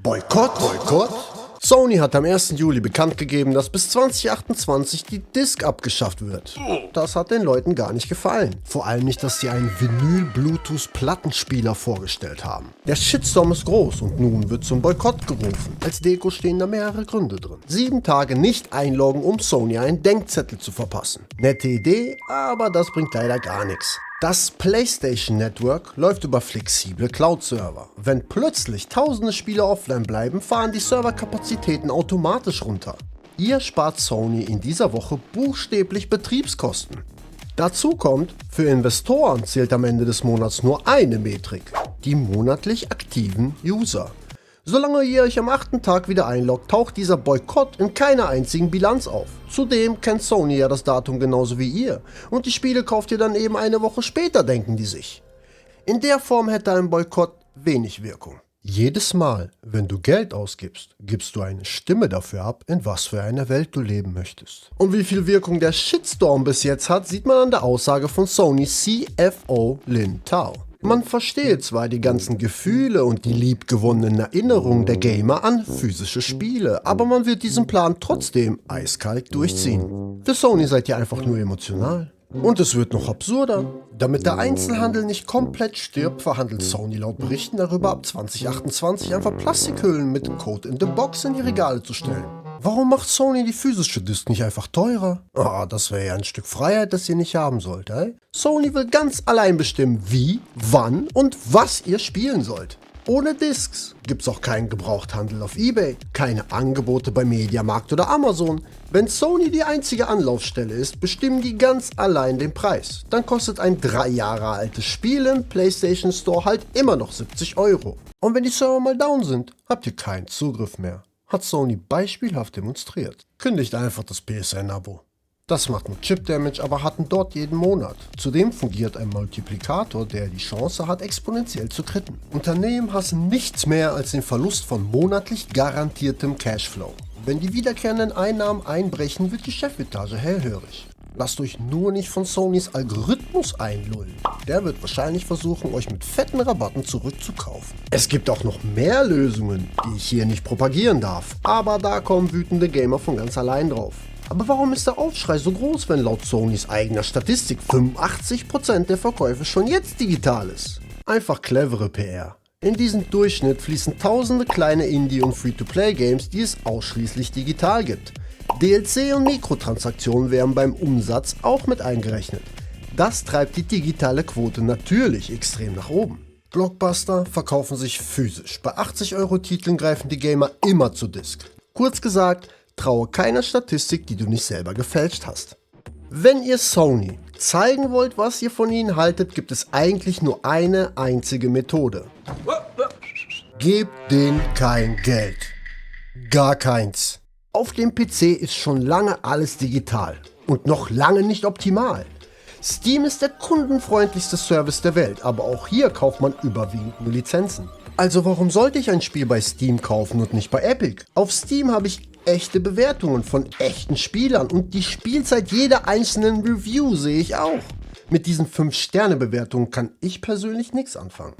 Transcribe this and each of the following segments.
Boykott? Sony hat am 1. Juli bekannt gegeben, dass bis 2028 die Disc abgeschafft wird. Das hat den Leuten gar nicht gefallen. Vor allem nicht, dass sie einen Vinyl-Bluetooth-Plattenspieler vorgestellt haben. Der Shitstorm ist groß und nun wird zum Boykott gerufen. Als Deko stehen da mehrere Gründe drin. 7 Tage nicht einloggen, um Sony einen Denkzettel zu verpassen. Nette Idee, aber das bringt leider gar nichts. Das PlayStation Network läuft über flexible Cloud-Server. Wenn plötzlich tausende Spiele offline bleiben, fahren die Serverkapazitäten automatisch runter. Hier spart Sony in dieser Woche buchstäblich Betriebskosten. Dazu kommt, für Investoren zählt am Ende des Monats nur eine Metrik: die monatlich aktiven User. Solange ihr euch am 8. Tag wieder einloggt, taucht dieser Boykott in keiner einzigen Bilanz auf. Zudem kennt Sony ja das Datum genauso wie ihr und die Spiele kauft ihr dann eben eine Woche später, denken die sich. In der Form hätte ein Boykott wenig Wirkung. Jedes Mal, wenn du Geld ausgibst, gibst du eine Stimme dafür ab, in was für einer Welt du leben möchtest. Und wie viel Wirkung der Shitstorm bis jetzt hat, sieht man an der Aussage von Sony CFO Lin Tao. Man verstehe zwar die ganzen Gefühle und die liebgewonnenen Erinnerungen der Gamer an physische Spiele, aber man wird diesen Plan trotzdem eiskalt durchziehen. Für Sony seid ihr einfach nur emotional. Und es wird noch absurder. Damit der Einzelhandel nicht komplett stirbt, verhandelt Sony laut Berichten darüber, ab 2028 einfach Plastikhüllen mit Code in the Box in die Regale zu stellen. Warum macht Sony die physische Disc nicht einfach teurer? Das wäre ja ein Stück Freiheit, das ihr nicht haben sollt, ey? Sony will ganz allein bestimmen, wie, wann und was ihr spielen sollt. Ohne Discs gibt's auch keinen Gebrauchthandel auf eBay, keine Angebote bei Mediamarkt oder Amazon. Wenn Sony die einzige Anlaufstelle ist, bestimmen die ganz allein den Preis. Dann kostet ein 3 Jahre altes Spiel im PlayStation Store halt immer noch 70 €. Und wenn die Server mal down sind, habt ihr keinen Zugriff mehr. Hat Sony beispielhaft demonstriert. Kündigt einfach das PSN-Abo. Das macht nur Chip-Damage, aber hat einen dort jeden Monat. Zudem fungiert ein Multiplikator, der die Chance hat, exponentiell zu kritten. Unternehmen hassen nichts mehr als den Verlust von monatlich garantiertem Cashflow. Wenn die wiederkehrenden Einnahmen einbrechen, wird die Chefetage hellhörig. Lasst euch nur nicht von Sonys Algorithmus einlullen. Der wird wahrscheinlich versuchen, euch mit fetten Rabatten zurückzukaufen. Es gibt auch noch mehr Lösungen, die ich hier nicht propagieren darf. Aber da kommen wütende Gamer von ganz allein drauf. Aber warum ist der Aufschrei so groß, wenn laut Sonys eigener Statistik 85% der Verkäufe schon jetzt digital ist? Einfach clevere PR. In diesen Durchschnitt fließen tausende kleine Indie- und Free-to-Play-Games, die es ausschließlich digital gibt. DLC und Mikrotransaktionen werden beim Umsatz auch mit eingerechnet. Das treibt die digitale Quote natürlich extrem nach oben. Blockbuster verkaufen sich physisch. Bei 80-€-Titeln greifen die Gamer immer zu Disc. Kurz gesagt, traue keiner Statistik, die du nicht selber gefälscht hast. Wenn ihr Sony zeigen wollt, was ihr von ihnen haltet, gibt es eigentlich nur eine einzige Methode. Gebt denen kein Geld. Gar keins. Auf dem PC ist schon lange alles digital und noch lange nicht optimal. Steam ist der kundenfreundlichste Service der Welt, aber auch hier kauft man überwiegend nur Lizenzen. Also warum sollte ich ein Spiel bei Steam kaufen und nicht bei Epic? Auf Steam habe ich echte Bewertungen von echten Spielern und die Spielzeit jeder einzelnen Review sehe ich auch. Mit diesen 5-Sterne-Bewertungen kann ich persönlich nichts anfangen.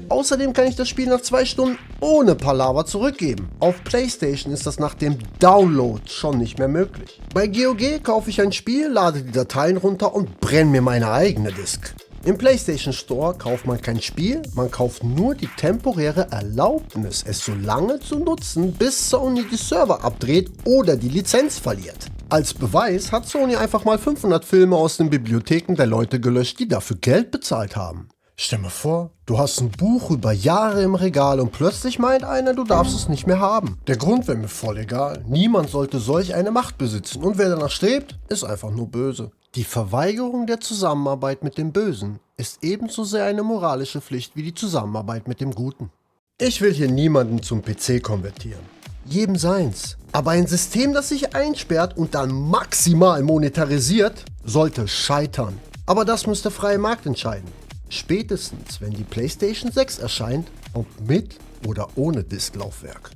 Außerdem kann ich das Spiel nach 2 Stunden ohne Palaver zurückgeben. Auf PlayStation ist das nach dem Download schon nicht mehr möglich. Bei GOG kaufe ich ein Spiel, lade die Dateien runter und brenne mir meine eigene Disk. Im PlayStation Store kauft man kein Spiel, man kauft nur die temporäre Erlaubnis, es so lange zu nutzen, bis Sony die Server abdreht oder die Lizenz verliert. Als Beweis hat Sony einfach mal 500 Filme aus den Bibliotheken der Leute gelöscht, die dafür Geld bezahlt haben. Stell mir vor, du hast ein Buch über Jahre im Regal und plötzlich meint einer, du darfst es nicht mehr haben. Der Grund wäre mir voll egal. Niemand sollte solch eine Macht besitzen und wer danach strebt, ist einfach nur böse. Die Verweigerung der Zusammenarbeit mit dem Bösen ist ebenso sehr eine moralische Pflicht wie die Zusammenarbeit mit dem Guten. Ich will hier niemanden zum PC konvertieren. Jedem seins. Aber ein System, das sich einsperrt und dann maximal monetarisiert, sollte scheitern. Aber das muss der freie Markt entscheiden. Spätestens, wenn die PlayStation 6 erscheint, ob mit oder ohne Disklaufwerk.